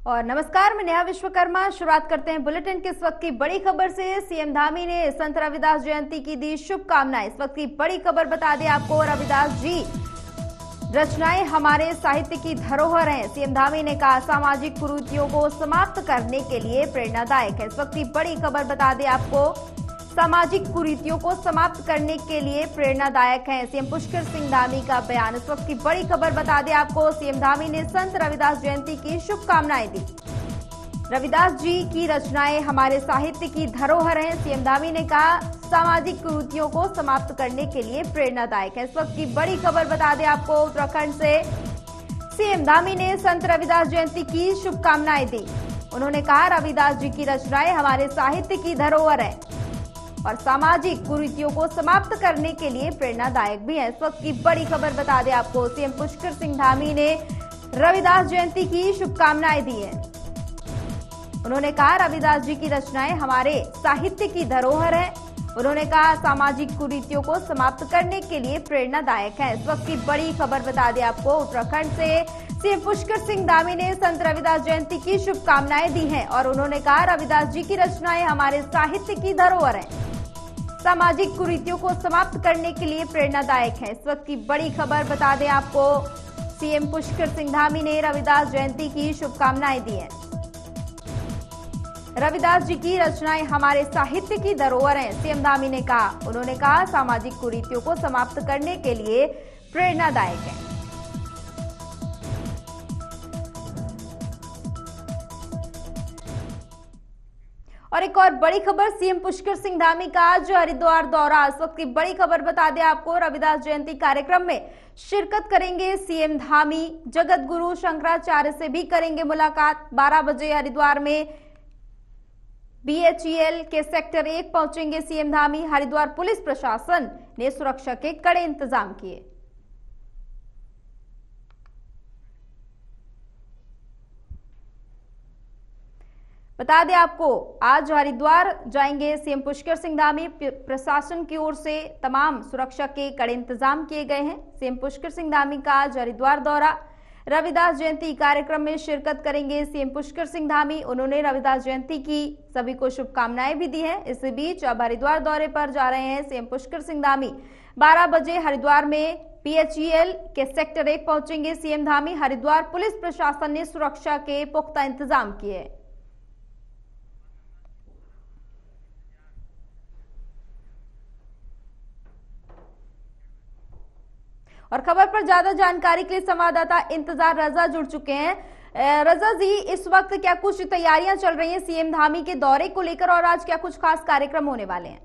और नमस्कार, मैं नेहा विश्वकर्मा। शुरुआत करते हैं बुलेटिन की इस वक्त की बड़ी खबर से। सीएम धामी ने संत रविदास जयंती की दी शुभकामनाएं। इस वक्त की बड़ी खबर बता दें आपको, रविदास जी रचनाएं हमारे साहित्य की धरोहर हैं। सीएम धामी ने कहा सामाजिक कुरीतियों को समाप्त करने के लिए प्रेरणादायक है। इस वक्त की बड़ी खबर बता दें आपको, सामाजिक कुरीतियों को समाप्त करने के लिए प्रेरणादायक है सीएम पुष्कर सिंह धामी का बयान। इस वक्त की बड़ी खबर बता दें आपको, सीएम धामी ने संत रविदास जयंती की शुभकामनाएं दी। रविदास जी की रचनाएं हमारे साहित्य की धरोहर हैं। सीएम धामी ने कहा सामाजिक कुरीतियों को समाप्त करने के लिए प्रेरणादायक है। इस वक्त की बड़ी खबर बता दें आपको, उत्तराखंड से सीएम धामी ने संत रविदास जयंती की शुभकामनाएं दी। उन्होंने कहा रविदास जी की रचनाएं हमारे साहित्य की धरोहर है और सामाजिक कुरीतियों को समाप्त करने के लिए प्रेरणादायक भी है। इस वक्त की बड़ी खबर बता दें आपको, सीएम पुष्कर सिंह धामी ने रविदास जयंती की शुभकामनाएं दी है। उन्होंने कहा रविदास जी की रचनाएं हमारे साहित्य की धरोहर है। उन्होंने कहा सामाजिक कुरीतियों को समाप्त करने के लिए प्रेरणादायक है। इस वक्त की बड़ी खबर बता दें आपको, उत्तराखंड से सीएम पुष्कर सिंह धामी ने संत रविदास जयंती की शुभकामनाएं दी हैं और उन्होंने कहा रविदास जी की रचनाएं हमारे साहित्य की धरोहर है, सामाजिक कुरीतियों को समाप्त करने के लिए प्रेरणादायक है। इस वक्त की बड़ी खबर बता दें आपको, सीएम पुष्कर सिंह धामी ने रविदास जयंती की शुभकामनाएं दी हैं। रविदास जी की रचनाएं हमारे साहित्य की धरोहर हैं, सीएम धामी ने कहा। उन्होंने कहा सामाजिक कुरीतियों को समाप्त करने के लिए प्रेरणादायक है। और एक और बड़ी खबर, सीएम पुष्कर सिंह धामी का आज हरिद्वार दौरा। इस वक्त की बड़ी खबर बता दें आपको, रविदास जयंती कार्यक्रम में शिरकत करेंगे सीएम धामी। जगत गुरु शंकराचार्य से भी करेंगे मुलाकात। 12 बजे हरिद्वार में BHEL के सेक्टर 1 पहुंचेंगे सीएम धामी। हरिद्वार पुलिस प्रशासन ने सुरक्षा के कड़े इंतजाम किए। बता दें आपको, आज हरिद्वार जाएंगे सीएम पुष्कर सिंह धामी। प्रशासन की ओर से तमाम सुरक्षा के कड़े इंतजाम किए गए हैं। सीएम पुष्कर सिंह धामी का आज हरिद्वार दौरा। रविदास जयंती कार्यक्रम में शिरकत करेंगे सीएम पुष्कर सिंह धामी। उन्होंने रविदास जयंती की सभी को शुभकामनाएं भी दी हैं। इस बीच अब हरिद्वार दौरे पर जा रहे हैं सीएम पुष्कर सिंह धामी। 12 बजे हरिद्वार में BHEL के सेक्टर 1 पहुंचेंगे सीएम धामी। हरिद्वार पुलिस प्रशासन ने सुरक्षा के पुख्ता इंतजाम किए। और खबर पर ज्यादा जानकारी के लिए संवाददाता इंतजार रजा जुड़ चुके हैं। रजा जी, इस वक्त क्या कुछ तैयारियां चल रही हैं सीएम धामी के दौरे को लेकर और आज क्या कुछ खास कार्यक्रम होने वाले हैं?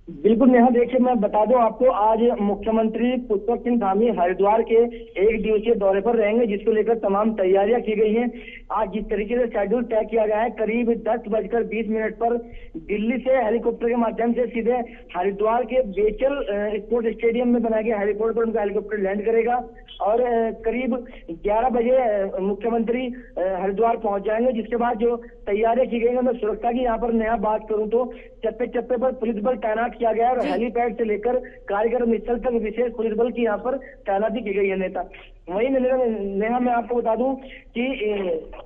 बिल्कुल नेहा, देखिए मैं बता दूं आपको, आज मुख्यमंत्री पुष्कर सिंह धामी हरिद्वार के 1 दिवसीय दौरे पर रहेंगे, जिसको लेकर तमाम तैयारियां की गई हैं। आज जिस तरीके से शेड्यूल तय किया गया है, करीब 10:20 पर दिल्ली से हेलीकॉप्टर के माध्यम से सीधे हरिद्वार के बेचल स्पोर्ट्स स्टेडियम में बनाए गए हेलीपोर्ट पर उनका हेलीकॉप्टर लैंड करेगा और करीब 11 बजे मुख्यमंत्री हरिद्वार पहुंच जाएंगे। जिसके बाद जो तैयारियां की गई हैं, मैं सुरक्षा की यहाँ पर नया बात करूं तो चप्पे चप्पे पर पुलिस बल तैनात किया गया है और हेलीपैड से लेकर कार्यक्रम स्थल तक विशेष पुलिस बल की यहाँ पर तैनाती की गई है। नेता वहीं नेहा, मैं आपको बता दूं कि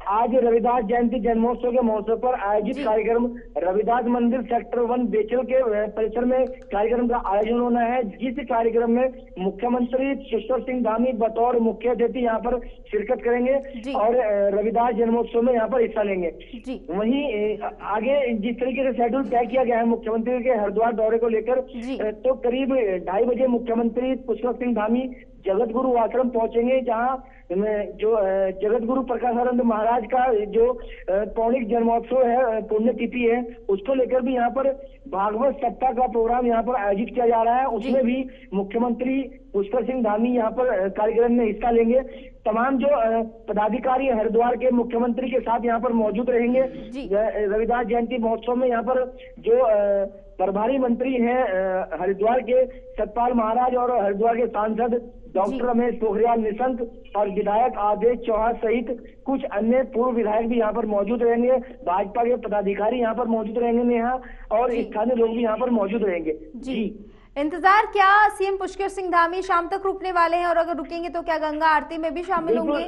आज रविदास जयंती जन्मोत्सव के महोत्सव पर आयोजित कार्यक्रम रविदास मंदिर सेक्टर 1 बेचल के परिसर में कार्यक्रम का आयोजन होना है, जिस कार्यक्रम में मुख्यमंत्री पुष्कर सिंह धामी बतौर मुख्य अतिथि यहाँ पर शिरकत करेंगे और रविदास जन्मोत्सव में यहाँ पर हिस्सा लेंगे। वहीं आगे जिस तरीके से शेड्यूल तय किया गया है मुख्यमंत्री के हरिद्वार दौरे को लेकर, तो करीब 2:30 बजे मुख्यमंत्री पुष्कर सिंह धामी जगत गुरु आश्रम पहुंचेंगे, जहां जो जगत गुरु प्रकाशानंद महाराज का जो पौराणिक जन्मोत्सव है, पुण्यतिथि है, उसको लेकर भी यहाँ पर भागवत सप्ताह का प्रोग्राम यहाँ पर आयोजित किया जा रहा है। उसमें भी मुख्यमंत्री पुष्कर सिंह धामी यहाँ पर कार्यक्रम में हिस्सा लेंगे। तमाम जो पदाधिकारी हरिद्वार के मुख्यमंत्री के साथ यहाँ पर मौजूद रहेंगे। रविदास जयंती महोत्सव में यहाँ पर जो प्रभारी मंत्री हैं हरिद्वार के सतपाल महाराज और हरिद्वार के सांसद डॉक्टर रमेश पोखरियाल निशंक और विधायक आदेश चौहान सहित कुछ अन्य पूर्व विधायक भी यहाँ पर मौजूद रहेंगे। भाजपा के पदाधिकारी यहाँ पर मौजूद रहेंगे नेहा, और स्थानीय लोग भी यहाँ पर मौजूद रहेंगे। जी इंतजार क्या सीएम पुष्कर सिंह धामी शाम तक रुकने वाले हैं और अगर रुकेंगे तो क्या गंगा आरती में भी शामिल होंगे?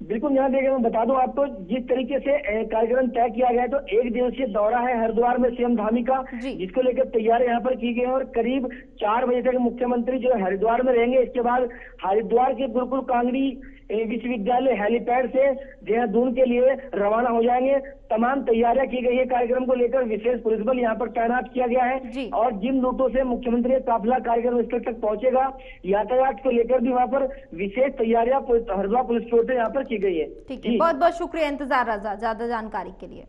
बिल्कुल, यहाँ देखिए मैं बता दूं आपको, जिस तरीके से कार्यक्रम तय किया गया है, तो एक दिवसीय दौरा है हरिद्वार में सीएम धामी का, जिसको लेकर तैयारी यहाँ पर की गई है और करीब 4 बजे तक मुख्यमंत्री जो है हरिद्वार में रहेंगे। इसके बाद हरिद्वार के गुरुकुल कांगड़ी विश्वविद्यालय हेलीपैड से देहरादून के लिए रवाना हो जाएंगे। तमाम तैयारियां की गई है, कार्यक्रम को लेकर विशेष पुलिस बल यहाँ पर तैनात किया गया है और जिन रूटों से मुख्यमंत्री का काफिला कार्यक्रम स्थल तक पहुंचेगा, यातायात को लेकर भी वहाँ पर विशेष तैयारियां हरिद्वार पुलिस की ओर से यहाँ पर की गई है। ठीक है, बहुत बहुत शुक्रिया इंतजार रजा ज्यादा जानकारी के लिए।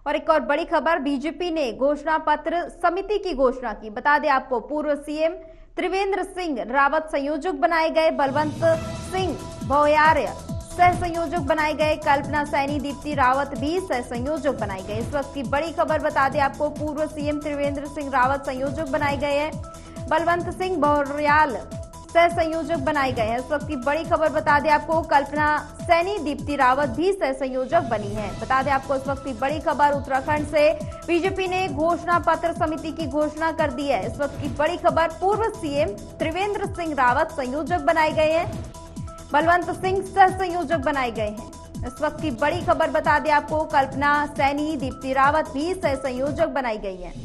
और एक और बड़ी खबर, बीजेपी ने घोषणा पत्र समिति की घोषणा की। बता दें आपको, पूर्व सीएम त्रिवेंद्र सिंह रावत संयोजक बनाए गए, बलवंत सिंह भोयार्य सह संयोजक बनाए गए, कल्पना सैनी दीप्ति रावत भी सह संयोजक बनाए गए। इस वक्त की बड़ी खबर बता दें आपको, पूर्व सीएम त्रिवेंद्र सिंह रावत संयोजक बनाए गए हैं, बलवंत सिंह भोयार्य सह संयोजक बनाए गए हैं। इस वक्त की बड़ी खबर बता दें आपको, कल्पना सैनी दीप्ति रावत भी सह संयोजक बनी है। बता दें आपको इस वक्त की बड़ी खबर उत्तराखंड से, बीजेपी ने घोषणा पत्र समिति की घोषणा कर दी है। इस वक्त की बड़ी खबर, पूर्व सीएम त्रिवेंद्र सिंह रावत संयोजक बनाए गए हैं, बलवंत सिंह सह संयोजक बनाए गए हैं। इस वक्त की बड़ी खबर बता दें आपको, कल्पना सैनी दीप्ति रावत भी सह संयोजक बनाई गई है।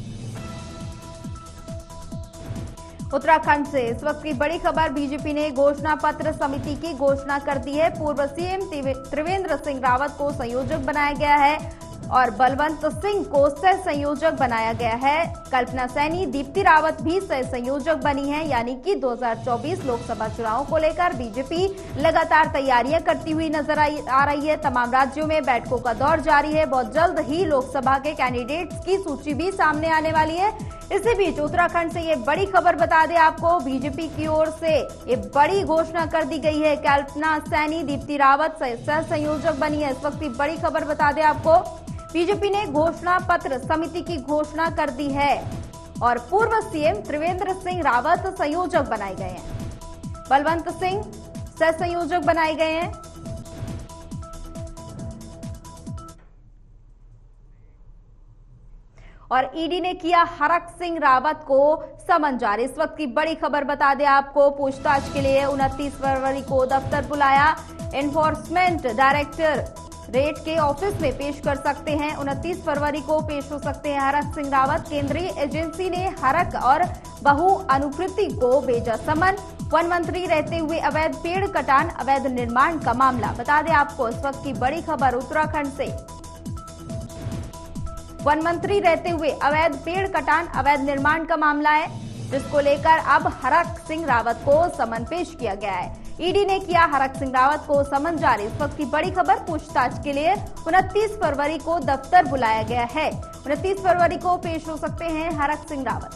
उत्तराखंड से इस वक्त की बड़ी खबर, बीजेपी ने घोषणा पत्र समिति की घोषणा कर दी है। पूर्व सीएम त्रिवेंद्र सिंह रावत को संयोजक बनाया गया है और बलवंत सिंह को सह संयोजक बनाया गया है। कल्पना सैनी दीप्ति रावत भी सह संयोजक बनी है। यानी कि 2024 लोकसभा चुनाव को लेकर बीजेपी लगातार तैयारियां करती हुई नजर आ रही है। तमाम राज्यों में बैठकों का दौर जारी है। बहुत जल्द ही लोकसभा के कैंडिडेट्स की सूची भी सामने आने वाली है। इसी बीच उत्तराखंड से ये बड़ी खबर बता दें आपको, बीजेपी की ओर से ये बड़ी घोषणा कर दी गई है। कल्पना सैनी दीप्ति रावत सह संयोजक बनी है। इस वक्त की बड़ी खबर बता दें आपको, बीजेपी ने घोषणा पत्र समिति की घोषणा कर दी है और पूर्व सीएम त्रिवेंद्र सिंह रावत संयोजक बनाए गए हैं, बलवंत सिंह सह संयोजक बनाए गए हैं। और ईडी ने किया हरक सिंह रावत को समन जारी। इस वक्त की बड़ी खबर बता दें आपको, पूछताछ के लिए 29 फरवरी को दफ्तर बुलाया। एनफोर्समेंट डायरेक्टर रेट के ऑफिस में पेश कर सकते हैं। 29 फरवरी को पेश हो सकते हैं हरक सिंह रावत। केंद्रीय एजेंसी ने हरक और बहु अनुकृति को भेजा समन। वन मंत्री रहते हुए अवैध पेड़ कटान, अवैध निर्माण का मामला। बता दें आपको इस वक्त की बड़ी खबर उत्तराखंड से, वन मंत्री रहते हुए अवैध पेड़ कटान, अवैध निर्माण का मामला है, जिसको लेकर अब हरक सिंह रावत को समन पेश किया गया है। ईडी ने किया हरक सिंह रावत को समन जारी। इस वक्त की बड़ी खबर, पूछताछ के लिए 29 फरवरी को दफ्तर बुलाया गया है। 29 फरवरी को पेश हो सकते हैं हरक सिंह रावत।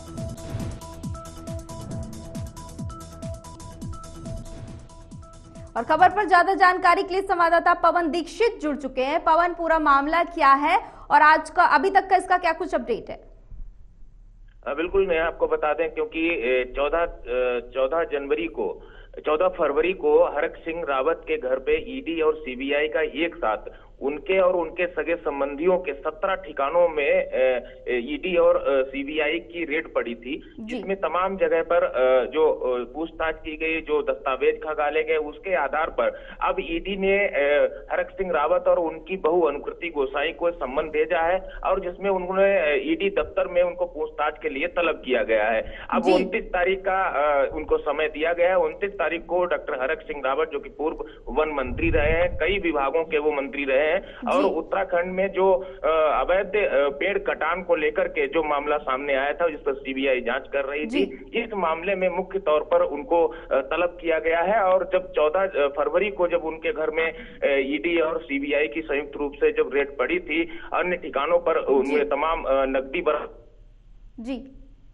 और खबर पर ज्यादा जानकारी के लिए संवाददाता पवन दीक्षित जुड़ चुके हैं। पवन, पूरा मामला क्या है और आज का अभी तक का इसका क्या कुछ अपडेट है? बिल्कुल, मैं आपको बता दें, क्योंकि 14 फरवरी को हरक सिंह रावत के घर पे ईडी और सीबीआई का एक साथ उनके और उनके सगे संबंधियों के 17 ठिकानों में ईडी और सीबीआई की रेड पड़ी थी, जिसमें तमाम जगह पर जो पूछताछ की गई, जो दस्तावेज खंगाले गए, उसके आधार पर अब ईडी ने हरक सिंह रावत और उनकी बहू अनुकृति गोसाई को सम्मन भेजा है और जिसमें उन्होंने ईडी दफ्तर में उनको पूछताछ के लिए तलब किया गया है। अब 29 तारीख का उनको समय दिया गया है। 29 तारीख को डॉक्टर हरक सिंह रावत, जो कि पूर्व वन मंत्री रहे हैं, कई विभागों के वो मंत्री रहे हैं, और उत्तराखंड में जो अवैध पेड़ कटान को लेकर के जो मामला सामने आया था, जिस पर सीबीआई जांच कर रही थी, इस मामले में मुख्य तौर पर उनको तलब किया गया है। और जब 14 फरवरी को जब उनके घर में ईडी और सीबीआई की संयुक्त रूप से जब रेड पड़ी थी, अन्य ठिकानों पर उनमें तमाम नकदी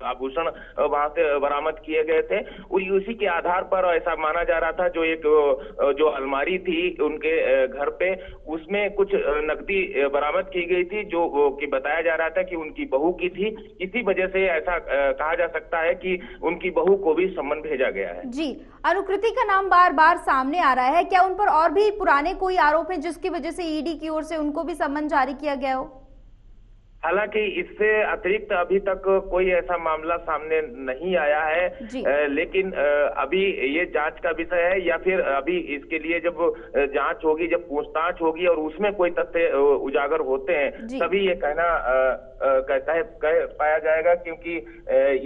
आभूषण वहां से बरामद किए गए थे। और उसी के आधार पर ऐसा माना जा रहा था, जो अलमारी थी उनके घर पे, उसमें कुछ नकदी बरामद की गई थी, जो कि बताया जा रहा था कि उनकी बहू की थी। इसी वजह से ऐसा कहा जा सकता है कि उनकी बहू को भी सम्मन भेजा गया है। जी, अनुकृति का नाम बार बार सामने आ रहा है, क्या उन पर और भी पुराने कोई आरोप है जिसकी वजह से ईडी की ओर से उनको भी सम्मन जारी किया गया हो? हालांकि इससे अतिरिक्त अभी तक कोई ऐसा मामला सामने नहीं आया है, लेकिन अभी ये जांच का विषय है, या फिर अभी इसके लिए जब जांच होगी, जब पूछताछ होगी और उसमें कोई तथ्य उजागर होते हैं तभी ये कहना कह पाया जाएगा। क्योंकि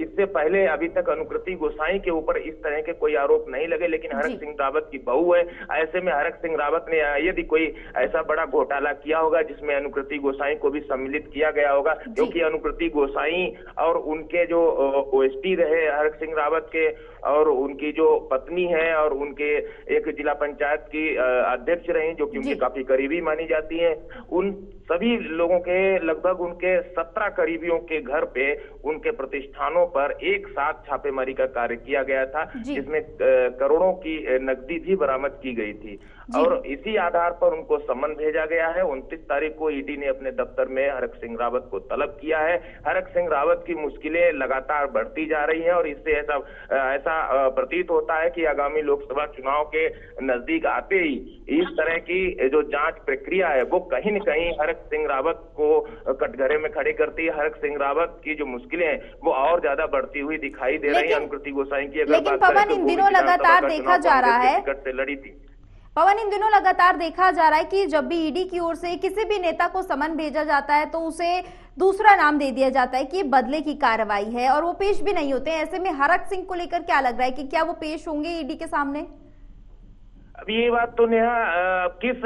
इससे पहले अभी तक अनुकृति गोसाई के ऊपर इस तरह के कोई आरोप नहीं लगे, लेकिन हरक सिंह रावत की बहू है, ऐसे में हरक सिंह रावत ने यदि कोई ऐसा बड़ा घोटाला किया होगा जिसमें अनुकृति गोसाई को भी सम्मिलित किया गया होगा, क्योंकि अनुकृति गोसाई और उनके जो ओएसडी रहे हरक सिंह रावत के, और उनकी जो पत्नी है और उनके एक जिला पंचायत की अध्यक्ष रही जो कि उनके काफी करीबी मानी जाती हैं, उन सभी लोगों के लगभग उनके 17 करीबियों के घर पे, उनके प्रतिष्ठानों पर एक साथ छापेमारी का कार्य किया गया था, जिसमें करोड़ों की नकदी भी बरामद की गई थी। और इसी आधार पर उनको सम्मन भेजा गया है। 29 तारीख को ईडी ने अपने दफ्तर में हरक सिंह रावत को तलब किया है। हरक सिंह रावत की मुश्किलें लगातार बढ़ती जा रही हैं और इससे ऐसा प्रतीत होता है कि आगामी लोकसभा चुनाव के नजदीक आते ही इस तरह की जो जांच प्रक्रिया है वो कहीं न कहीं हरक सिंह रावत को कटघरे में खड़े करती है। हरक सिंह रावत की जो मुश्किलें हैं वो और ज्यादा बढ़ती हुई दिखाई दे रही है। अनुकृति गोसाई की अगर बात करें तो इन दिनों लगातार देखा जा रहा है, टिकट से लड़ी थी। पवन, इन दिनों लगातार देखा जा रहा है कि जब भी ईडी की ओर से किसी भी नेता को समन भेजा जाता है तो उसे दूसरा नाम दे दिया जाता है कि ये बदले की कार्रवाई है और वो पेश भी नहीं होते हैं। ऐसे में हरक सिंह को लेकर क्या लग रहा है कि क्या वो पेश होंगे ईडी के सामने? अब ये बात तो नेहा किस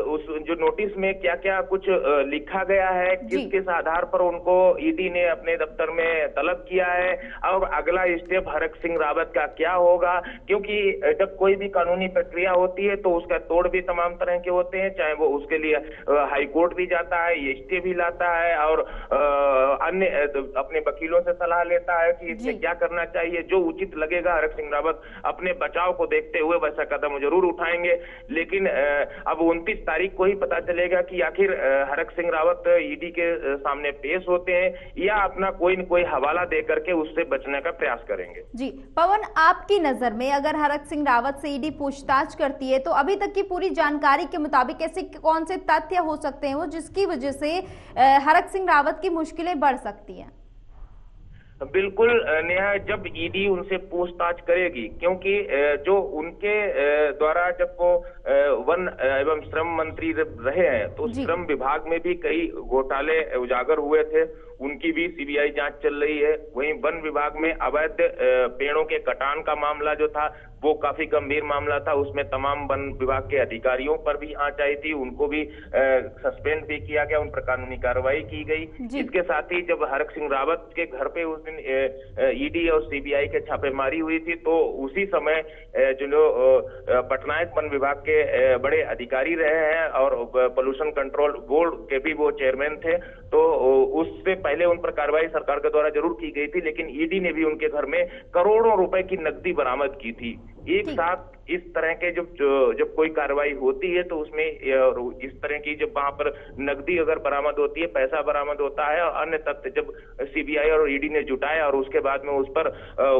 उस जो नोटिस में क्या क्या कुछ लिखा गया है, किस आधार पर उनको ईडी ने अपने दफ्तर में तलब किया है और अगला स्टेप हरक सिंह रावत का क्या होगा। क्योंकि जब कोई भी कानूनी प्रक्रिया होती है तो उसका तोड़ भी तमाम तरह के होते हैं, चाहे वो उसके लिए हाई कोर्ट भी जाता है, ये स्टे भी लाता है और अन्य अपने वकीलों से सलाह लेता है कि इसमें क्या करना चाहिए। जो उचित लगेगा हरक सिंह रावत अपने बचाव को देखते हुए वैसा कदम जरूर उठाएंगे। लेकिन अब 29 तारीख को ही पता चलेगा कि आखिर हरक सिंह रावत ईडी के सामने पेश होते हैं या अपना कोई न कोई हवाला दे करके उससे बचने का प्रयास करेंगे। जी पवन, आपकी नजर में अगर हरक सिंह रावत से ईडी पूछताछ करती है तो अभी तक की पूरी जानकारी के मुताबिक ऐसे कौन से तथ्य हो सकते हैं वो जिसकी वजह से हरक सिंह रावत की मुश्किलें बढ़ सकती हैं? बिल्कुल नेहा, जब ईडी उनसे पूछताछ करेगी, क्योंकि जो उनके द्वारा जब वो वन एवं श्रम मंत्री रहे हैं तो श्रम विभाग में भी कई घोटाले उजागर हुए थे, उनकी भी सीबीआई जांच चल रही है। वहीं वन विभाग में अवैध पेड़ों के कटान का मामला जो था वो काफी गंभीर मामला था, उसमें तमाम वन विभाग के अधिकारियों पर भी आंच आई थी, उनको भी सस्पेंड भी किया गया, उन पर कानूनी कार्रवाई की गई। इसके साथ ही जब हरक सिंह रावत के घर पे उस दिन ईडी और सीबीआई के छापेमारी हुई थी तो उसी समय जो पटनायक वन विभाग के बड़े अधिकारी रहे हैं और पोल्यूशन कंट्रोल बोर्ड के भी वो चेयरमैन थे, तो उससे पहले उन पर कार्रवाई सरकार के द्वारा जरूर की गई थी, लेकिन ईडी ने भी उनके घर में करोड़ों रुपए की नकदी बरामद की थी। एक साथ इस तरह के जब कोई कार्रवाई होती है तो उसमें इस तरह की जब वहां पर नकदी अगर बरामद होती है, पैसा बरामद होता है और अन्य तथ्य जब सीबीआई और ईडी ने जुटाया और उसके बाद में उस पर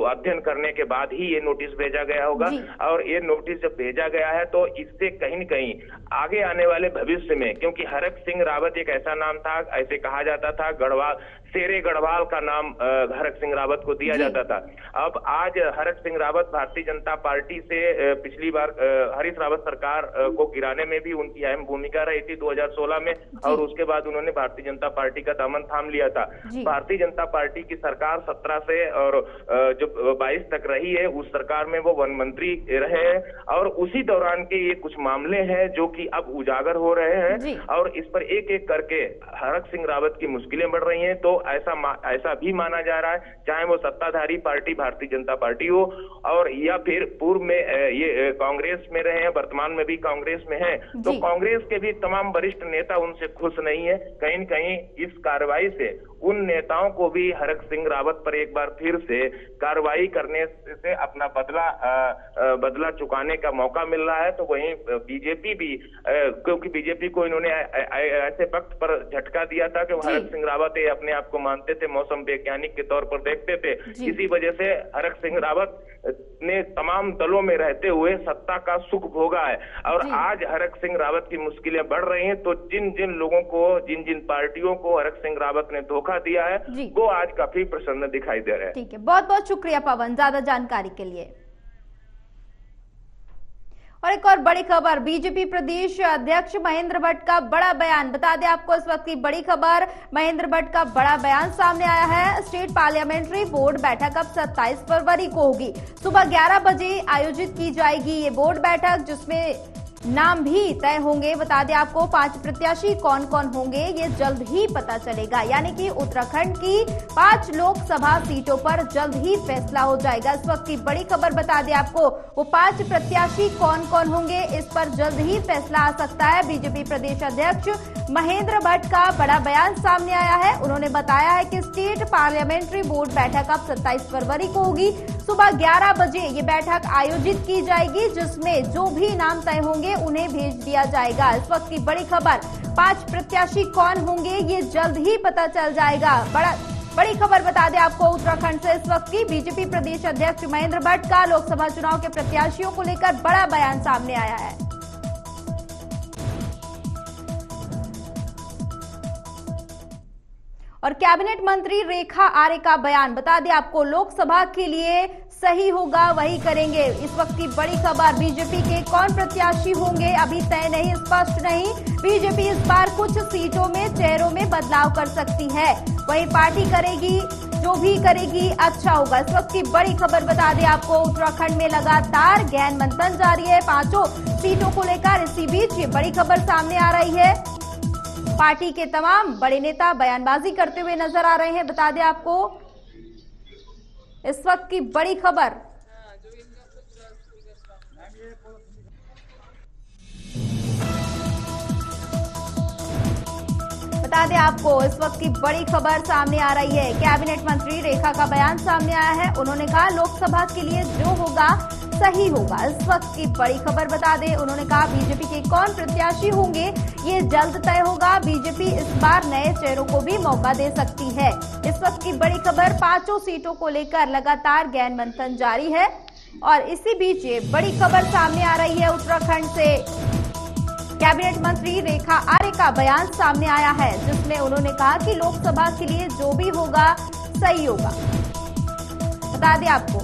अध्ययन करने के बाद ही ये नोटिस भेजा गया होगा। और ये नोटिस जब भेजा गया है तो इससे कहीं न कहीं आगे आने वाले भविष्य में, क्योंकि हरक सिंह रावत एक ऐसा नाम था, ऐसे कहा जाता था, गढ़वाल शेरे गढ़वाल का नाम हरक सिंह रावत को दिया जाता था। अब आज हरक सिंह रावत भारतीय जनता पार्टी से पिछली बार हरीश रावत सरकार को गिराने में भी उनकी अहम भूमिका रही थी 2016 में, और उसके बाद उन्होंने भारतीय जनता पार्टी का दामन थाम लिया था। भारतीय जनता पार्टी की सरकार 17 से और जब 22 तक रही है, उस सरकार में वो वन मंत्री रहे हैं और उसी दौरान के ये कुछ मामले हैं जो कि अब उजागर हो रहे हैं और इस पर एक एक करके हरक सिंह रावत की मुश्किलें बढ़ रही हैं। तो ऐसा भी माना जा रहा है, चाहे वो सत्ताधारी पार्टी भारतीय जनता पार्टी हो और या फिर पूर्व में ये कांग्रेस में रहे हैं, वर्तमान में भी कांग्रेस में है, तो कांग्रेस के भी तमाम वरिष्ठ नेता उनसे खुश नहीं है। कहीं न कहीं इस कार्रवाई से उन नेताओं को भी हरक सिंह रावत पर एक बार फिर से कार्रवाई करने से अपना बदला चुकाने का मौका मिल रहा है। तो वहीं बीजेपी भी, क्योंकि बीजेपी को इन्होंने ऐसे वक्त पर झटका दिया था कि हरक सिंह रावत अपने आप को मानते थे, मौसम वैज्ञानिक के तौर पर देखते थे। इसी वजह से हरक सिंह रावत ने तमाम दलों में रहते हुए सत्ता का सुख भोगा है और आज हरक सिंह रावत की मुश्किलें बढ़ रही हैं। तो जिन जिन लोगों को, जिन जिन पार्टियों को हरक सिंह रावत ने धोखा दिया है वो आज काफी प्रसन्न दिखाई दे रहे हैं। ठीक है, बहुत बहुत शुक्रिया पवन ज्यादा जानकारी के लिए। और एक और बड़ी खबर, बीजेपी प्रदेश अध्यक्ष महेंद्र भट्ट का बड़ा बयान। बता दें आपको इस वक्त की बड़ी खबर, महेंद्र भट्ट का बड़ा बयान सामने आया है। स्टेट पार्लियामेंट्री बोर्ड बैठक अब 27 फरवरी को होगी। सुबह 11 बजे आयोजित की जाएगी ये बोर्ड बैठक, जिसमें नाम भी तय होंगे। बता दें आपको 5 प्रत्याशी कौन कौन होंगे ये जल्द ही पता चलेगा, यानी कि उत्तराखंड की 5 लोकसभा सीटों पर जल्द ही फैसला हो जाएगा। इस वक्त की बड़ी खबर बता दें आपको, वो 5 प्रत्याशी कौन कौन होंगे इस पर जल्द ही फैसला आ सकता है। बीजेपी प्रदेश अध्यक्ष महेंद्र भट्ट का बड़ा बयान सामने आया है। उन्होंने बताया है कि स्टेट पार्लियामेंट्री बोर्ड बैठक अब 27 फरवरी को होगी। सुबह 11 बजे ये बैठक आयोजित की जाएगी, जिसमें जो भी नाम तय होंगे उन्हें भेज दिया जाएगा। इस वक्त की बड़ी खबर, 5 प्रत्याशी कौन होंगे ये जल्द ही पता चल जाएगा। बड़ी खबर बता दें आपको उत्तराखंड से इस वक्त की, बीजेपी प्रदेश अध्यक्ष महेंद्र भट्ट का लोकसभा चुनाव के प्रत्याशियों को लेकर बड़ा बयान सामने आया है। और कैबिनेट मंत्री रेखा आर्य का बयान, बता दें आपको लोकसभा के लिए सही होगा वही करेंगे। इस वक्त की बड़ी खबर, बीजेपी के कौन प्रत्याशी होंगे अभी तय नहीं, स्पष्ट नहीं। बीजेपी इस बार कुछ सीटों में चेहरों में बदलाव कर सकती है, वही पार्टी करेगी, जो भी करेगी अच्छा होगा। इस वक्त की बड़ी खबर बता दें आपको, उत्तराखंड में लगातार गहन मंथन जारी है 5 सीटों को लेकर। इसी बीच ये बड़ी खबर सामने आ रही है, पार्टी के तमाम बड़े नेता बयानबाजी करते हुए नजर आ रहे हैं। बता दें आपको इस वक्त की बड़ी खबर, बता दें आपको इस वक्त की बड़ी खबर सामने आ रही है। कैबिनेट मंत्री रेखा का बयान सामने आया है। उन्होंने कहा लोकसभा के लिए जो होगा सही होगा। इस वक्त की बड़ी खबर बता दें, उन्होंने कहा बीजेपी के कौन प्रत्याशी होंगे ये जल्द तय होगा। बीजेपी इस बार नए चेहरों को भी मौका दे सकती है। इस वक्त की बड़ी खबर, 5 सीटों को लेकर लगातार गहन मंथन जारी है। और इसी बीच ये बड़ी खबर सामने आ रही है, उत्तराखंड से कैबिनेट मंत्री रेखा आर्य का बयान सामने आया है, जिसमें उन्होंने कहा कि लोकसभा के लिए जो भी होगा सही होगा। बता दें आपको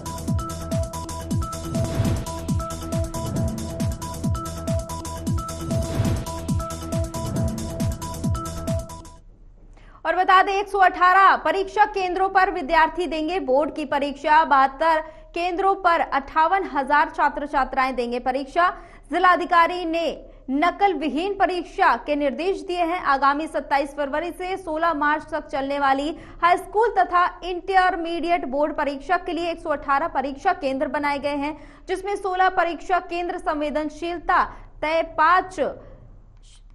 और बता दें 118 परीक्षा केंद्रों पर विद्यार्थी देंगे बोर्ड की परीक्षा। 72 केंद्रों पर 58,000 छात्र छात्राएं देंगे परीक्षा। जिलाधिकारी ने नकल विहीन परीक्षा के निर्देश दिए हैं। आगामी 27 फरवरी से 16 मार्च तक चलने वाली हाई स्कूल तथा इंटरमीडिएट बोर्ड परीक्षा के लिए 118 परीक्षा केंद्र बनाए गए हैं, जिसमें 16 परीक्षा केंद्र संवेदनशीलता तय, 5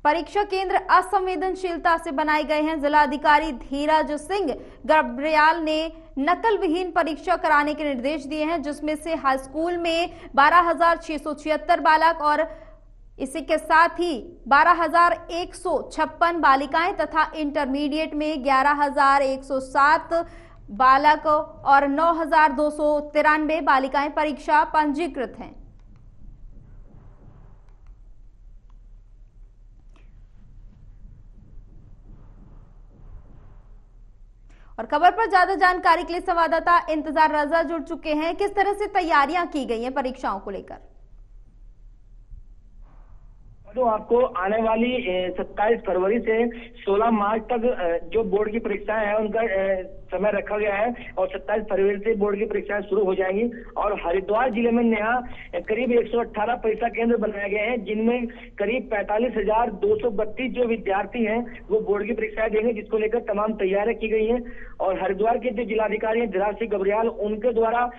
परीक्षा केंद्र असंवेदनशीलता से बनाए गए हैं। जिलाधिकारी धीरज सिंह गर्ब्याल ने नकल विहीन परीक्षा कराने के निर्देश दिए हैं, जिसमें से हाई स्कूल में 12,676 बालक और इसी के साथ ही 12,156 बालिकाएं तथा इंटरमीडिएट में 11,107 बालक और 9,293 बालिकाएं परीक्षा पंजीकृत हैं। और खबर पर ज्यादा जानकारी के लिए संवाददाता इंतजार रजा जुड़ चुके हैं। किस तरह से तैयारियां की गई हैं परीक्षाओं को लेकर? तो आपको आने वाली 27 फरवरी से 16 मार्च तक जो बोर्ड की परीक्षाएं हैं उनका समय रखा गया है और 27 फरवरी से बोर्ड की परीक्षाएं शुरू हो जाएंगी। और हरिद्वार जिले में नया करीब 118 परीक्षा केंद्र बनाए गए हैं, जिनमें करीब 45,232 जो विद्यार्थी हैं वो बोर्ड की परीक्षाएं देंगे, जिसको लेकर तमाम तैयारियां की गई हैं। और हरिद्वार के जो जिलाधिकारी हैं धीरज सिंह गर्ब्याल, उनके द्वारा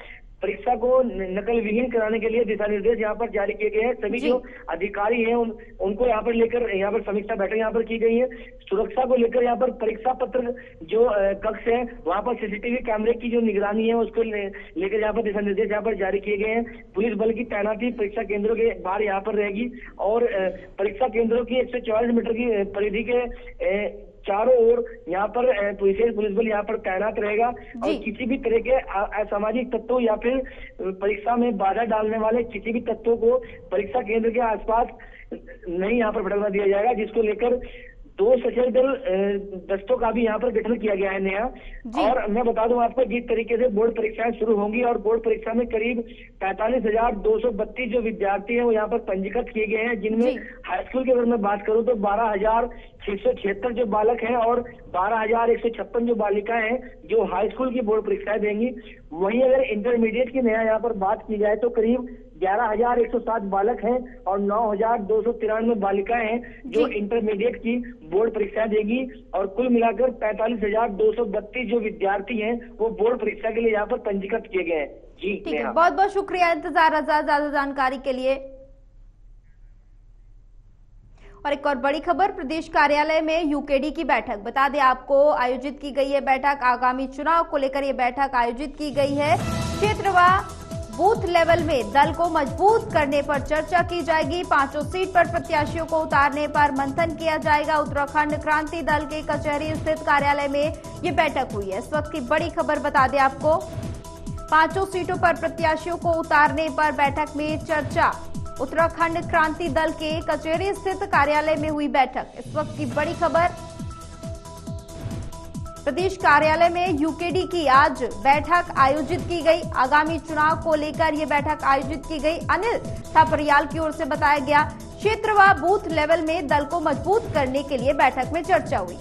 परीक्षा को नकल विहीन कराने के लिए दिशा निर्देश यहाँ पर जारी किए गए हैं। सभी जो अधिकारी हैं उनको यहाँ पर लेकर यहाँ पर समीक्षा बैठक यहाँ पर की गई है। सुरक्षा को लेकर यहाँ पर परीक्षा पत्र जो कक्ष है वहाँ पर सीसीटीवी कैमरे की जो निगरानी है उसको लेकर यहाँ पर दिशा निर्देश यहाँ पर जारी किए गए हैं। पुलिस बल की तैनाती परीक्षा केंद्रों के बाहर यहाँ पर रहेगी और परीक्षा केंद्रों की 144 मीटर की परिधि के चारों ओर यहाँ पर पुलिस बल यहाँ पर तैनात रहेगा और किसी भी तरह के असामाजिक तत्वों या फिर परीक्षा में बाधा डालने वाले किसी भी तत्वों को परीक्षा केंद्र के आसपास नहीं यहाँ पर भटकना दिया जाएगा, जिसको लेकर 2 सशस्त्र दल दस्तों का भी यहाँ पर गठन किया गया है नया। और मैं बता दूं आपको, जिस तरीके से बोर्ड परीक्षाएं शुरू होंगी और बोर्ड परीक्षा में करीब 45,232 जो विद्यार्थी हैं वो यहाँ पर पंजीकृत किए गए हैं, जिनमें हाई स्कूल की अगर मैं बात करूं तो 12,676 जो बालक हैं और 12,156 जो बालिकाएं हैं जो हाई स्कूल की बोर्ड परीक्षाएं देंगी। वहीं अगर इंटरमीडिएट की नया यहाँ पर बात की जाए तो करीब 11,107 बालक हैं और 9,293 बालिकाएं हैं जो इंटरमीडिएट की बोर्ड परीक्षा देगी और कुल मिलाकर 45,232 जो विद्यार्थी हैं वो बोर्ड परीक्षा के लिए यहाँ पर पंजीकृत किए गए हैं। जी ठीक है, बहुत बहुत शुक्रिया इंतजार आजाद, ज्यादा जानकारी के लिए। और एक और बड़ी खबर, प्रदेश कार्यालय में यूकेडी की बैठक बता दें आपको आयोजित की गई है। बैठक आगामी चुनाव को लेकर ये बैठक आयोजित की गई है। क्षेत्रवार बूथ लेवल में दल को मजबूत करने पर चर्चा की जाएगी। 5 सीट पर प्रत्याशियों को उतारने पर मंथन किया जाएगा। उत्तराखंड क्रांति दल के कचहरी स्थित कार्यालय में ये बैठक हुई है। इस वक्त की बड़ी खबर बता दें आपको, 5 सीटों पर प्रत्याशियों को उतारने पर बैठक में चर्चा। उत्तराखंड क्रांति दल के कचहरी स्थित कार्यालय में हुई बैठक। इस वक्त की बड़ी खबर, प्रदेश कार्यालय में यूकेडी की आज बैठक आयोजित की गई। आगामी चुनाव को लेकर यह बैठक आयोजित की गई। अनिल थापरियाल की ओर से बताया गया, क्षेत्रवार बूथ लेवल में दल को मजबूत करने के लिए बैठक में चर्चा हुई।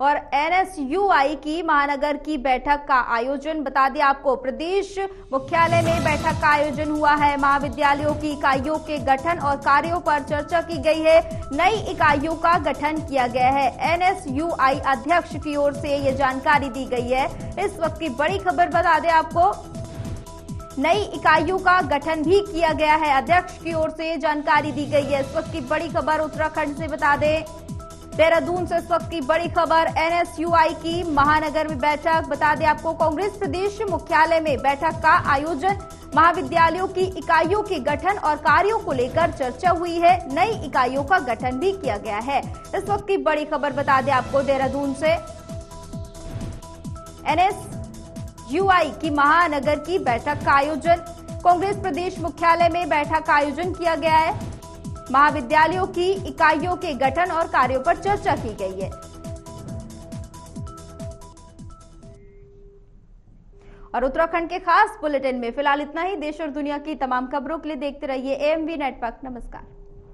और एनएसयूआई की महानगर की बैठक का आयोजन बता दें आपको, प्रदेश मुख्यालय में बैठक का आयोजन हुआ है। महाविद्यालयों की इकाइयों के गठन और कार्यों पर चर्चा की गई है। नई इकाइयों का गठन किया गया है। एनएसयूआई अध्यक्ष की ओर से ये जानकारी दी गई है। इस वक्त की बड़ी खबर बता दें आपको, नई इकाइयों का गठन भी किया गया है। अध्यक्ष की ओर से जानकारी दी गई है। इस वक्त की बड़ी खबर उत्तराखंड से बता दें, देहरादून से इस वक्त की बड़ी खबर, एनएसयूआई की महानगर में बैठक बता दें आपको, कांग्रेस प्रदेश मुख्यालय में बैठक का आयोजन। महाविद्यालयों की इकाइयों के गठन और कार्यों को लेकर चर्चा हुई है। नई इकाइयों का गठन भी किया गया है। इस वक्त की बड़ी खबर बता दें आपको, देहरादून से एनएसयूआई की महानगर की बैठक का आयोजन। कांग्रेस प्रदेश मुख्यालय में बैठक का आयोजन किया गया है। महाविद्यालयों की इकाइयों के गठन और कार्यों पर चर्चा की गई है। और उत्तराखंड के खास बुलेटिन में फिलहाल इतना ही। देश और दुनिया की तमाम खबरों के लिए देखते रहिए AMV नेटवर्क। नमस्कार।